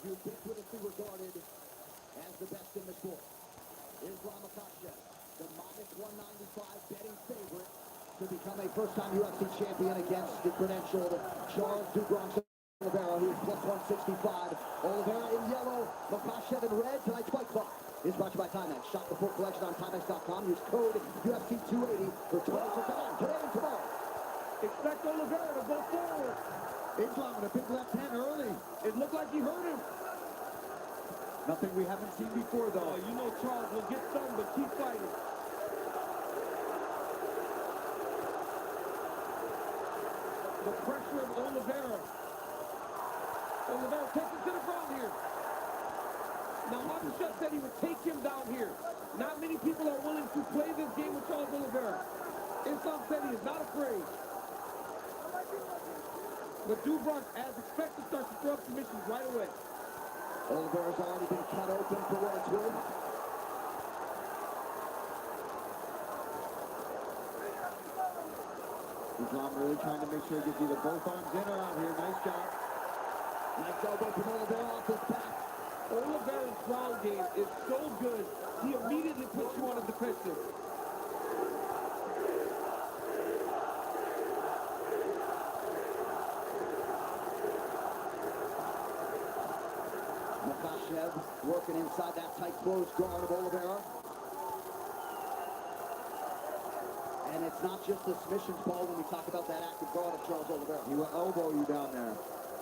ubiquitously regarded as the best in the sport. Islam Makhachev, the minus 195 betting favorite to become a first-time UFC champion against the credentialed Charles Dubronx Oliveira, who is plus 165. Oliveira in yellow, Makhachev in red. Tonight's fight clock is brought to you by Timex. Shop the full collection on Timex.com. Use code UFC280 for 20% off today and tomorrow. Expect Oliveira to go forward. Islam with a big left hand early. It looked like he hurt him. Nothing we haven't seen before, though. You know Charles will get some, but keep fighting. The pressure of Oliveira. Oliveira takes him to the ground here. Now, Makhachev said he would take him down here. Not many people are willing to play this game with Charles Oliveira. Islam said he is not afraid. But Dubronx, as expected, starts to throw up submissions right away. Oliveira's already been cut open for what it's worth. Islam really trying to make sure he gets either both arms in or out here. Nice job. Nice elbow from Oliveira off his back. Oliveira's ground game is so good, he immediately puts you on a defensive. Makhachev working inside that tight closed guard of Oliveira. And it's not just the submissions ball when we talk about that active guard of Charles Oliveira. He will elbow you down there.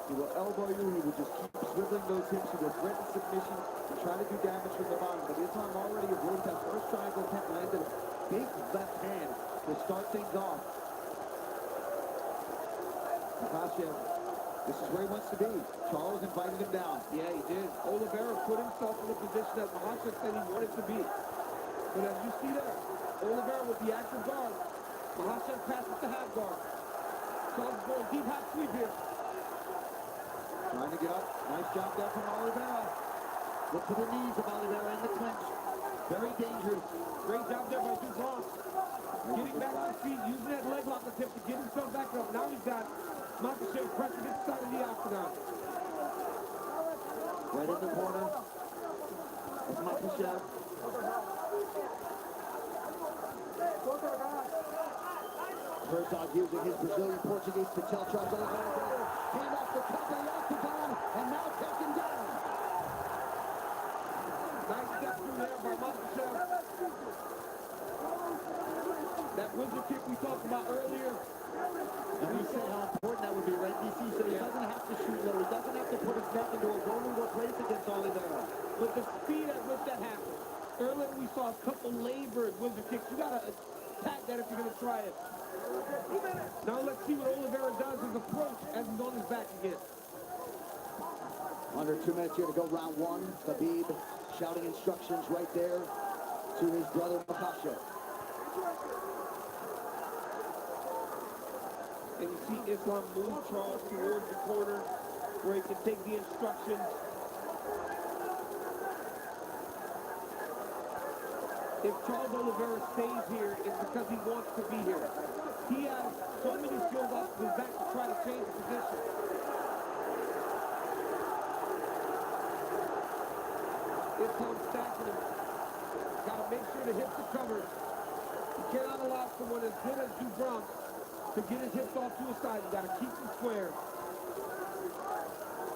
He will elbow you. He will just keep swiveling those hips. He will threaten submission and try to do damage from the bottom. But Islam already avoided that first triangle attempt, landed a big left hand to start things off. Makhachev, this is where he wants to be. Charles invited him down. Yeah, he did. Oliveira put himself in the position that Makhachev said he wanted to be. But as you see there, Oliveira with the active guard. Makhachev passes to half guard. Charles is going deep half sweep here. Trying to get up. Nice job there from Oliveira. Look to the knees of Oliveira in the clinch. Very dangerous. Great job there by Dubronx. Getting back to his feet, using that leg lock attempt to get himself back up. Now he's got Makhachev pressured inside of the octagon. Right in the corner of Makhachev. Herzog using his Brazilian Portuguese to tell Charles Oliveira. Hand off the top of the octagon, and now taken down. Nice step through there by Makhachev. That wizard kick we talked about earlier. And we said how important that would be, right, DC? So he doesn't have to shoot low. He doesn't have to put his neck into a vulnerable place against Oliveira. With the speed at which that happened. Earlier we saw a couple labored wizard kicks. You gotta attack that if you're gonna try it. Now let's see what Oliveira does his approach as he's on his back again. Under 2 minutes here to go, round one. Khabib shouting instructions right there to his brother Makhachev. And you see Islam move Charles towards the corner where he can take the instructions. If Charles Oliveira stays here, it's because he wants to be here. He has so many skills off his back to try to change the position. Islam stacking him. Got to make sure the hips are covered. You cannot allow someone as good as Dubronx to get his hips off to his side. You got to keep them square.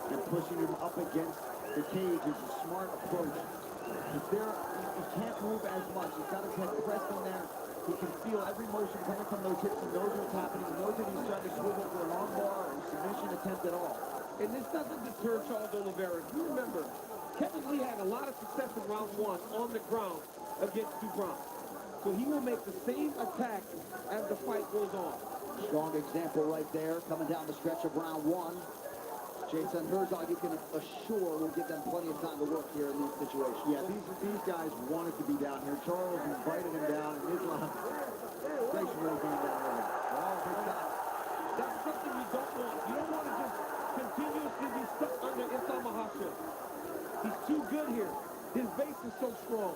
And pushing him up against the cage is a smart approach. If he can't move as much. He's got his head pressed in there. He can feel every motion coming from those hips. He knows what's happening. He knows that he's trying to swivel for a long bar or submission attempt at all. And this doesn't deter Charles Oliveira. If you remember, Kevin Lee had a lot of success in round one on the ground against Dubronx. So he will make the same attack as the fight goes on. Strong example right there, coming down the stretch of round one. Jason Herzog, you can assure, will give them plenty of time to work here in these situations. Yeah, these guys wanted to be down here. Charles invited him down, and Islam gracefully came down with him. Oh, big shot. That's something you don't want. You don't want to just continuously be stuck under Islam Makhachev. He's too good here. His base is so strong.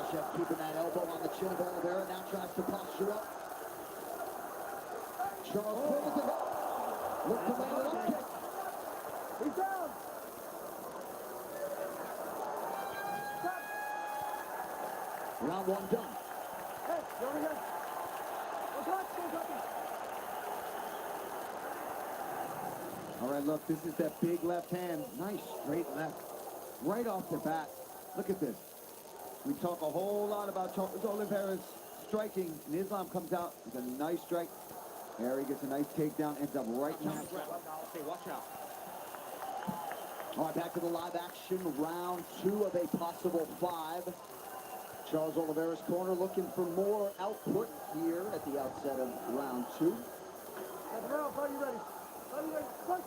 Makhachev keeping that elbow on the chin of Oliveira. Now tries to posture up. Charles pulls it up. Look to land it up kick. He's down. Round one done. Hey, over here. All right, look, this is that big left hand. Nice straight left. Right off the bat. Look at this. We talk a whole lot about Charles Oliveira's striking, and Islam comes out with a nice strike. There he gets a nice takedown, ends up right in the Hey, watch out. All right, back to the live action. Round two of a possible 5. Charles Oliveira's corner looking for more output here at the outset of round 2. Are you ready? Are you ready? Fight!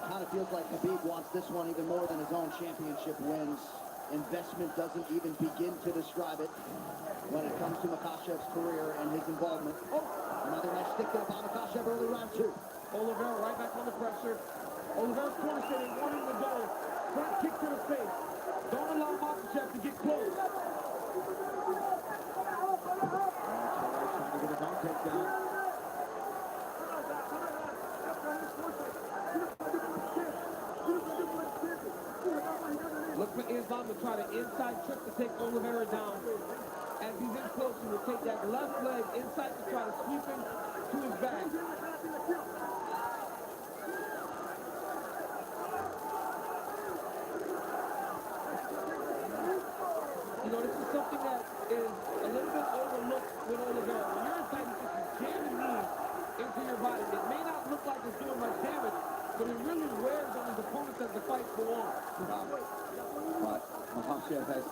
Kind of feels like Khabib wants this one even more than his own championship wins. Investment doesn't even begin to describe it when it comes to Makhachev's career and his involvement. Oh, another nice stick there by Makhachev early round 2. Oliveira right back on the pressure. Oliveira's corner said he wanted to go. Front kick to the face. Don't allow Makhachev to get close. trying to get his own takedown. Look for Islam to try the inside trick to take Oliveira down. As he's in close, he will take that left leg inside to try to sweep him to his back. You know, this is something that is a little bit overlooked with Oliveira. When you're inside, you just jamming knees into your body. It may not look like it's doing much damage, but it really wears on his opponents as the fight goes on. But Makhachev has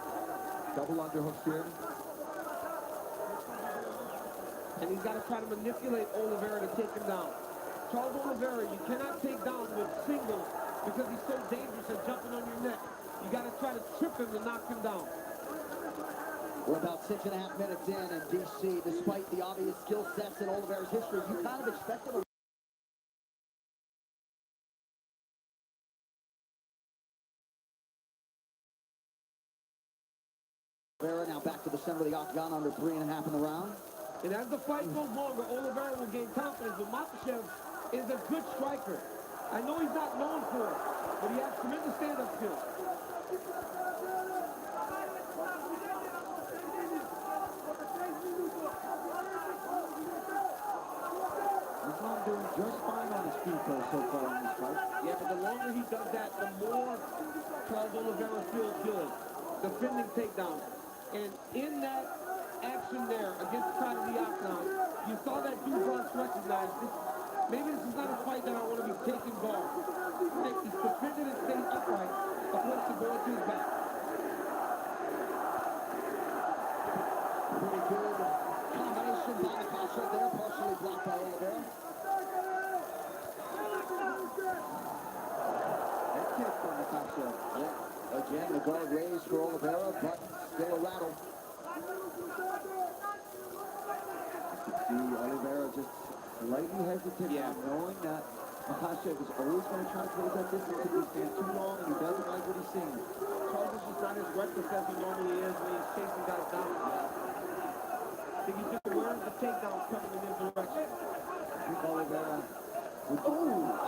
double underhooks here. And he's got to try to manipulate Oliveira to take him down. Charles Oliveira, you cannot take down with singles because he's so dangerous at jumping on your neck. You got to try to trip him to knock him down. We're about 6.5 minutes in D.C. Despite the obvious skill sets in Oliveira's history, you kind of expected him. Oliveira now back to the center of the octagon under 3.5 in the round. And as the fight goes longer, Oliveira will gain confidence, but Makhachev is a good striker. I know he's not known for it, but he has tremendous stand-up skills. Islam doing just fine on his feet though so far in this fight. Yeah, but the longer he does that, the more Charles Oliveira feels good. Defending takedowns. And in that action there against the side of the octagon, you saw that Dubois recognize this. Maybe this is not a fight that I want to be taking ball. He's defended and stayed upright, opposed to going to his back. Pretty good combination by Makhachev there, partially blocked by Oliveira. That kick from Makhachev. Yeah. Again, the guard raised for Oliveira, but still a rattle. See Oliveira just slightly hesitant, knowing that Makhachev is always going to try to close that distance if he stands too long and he doesn't like what he's seeing. Charles is just not as reckless as he normally is when he's chasing guys down. I think he's just aware of the takedown coming in his direction. Oliveira. Oh!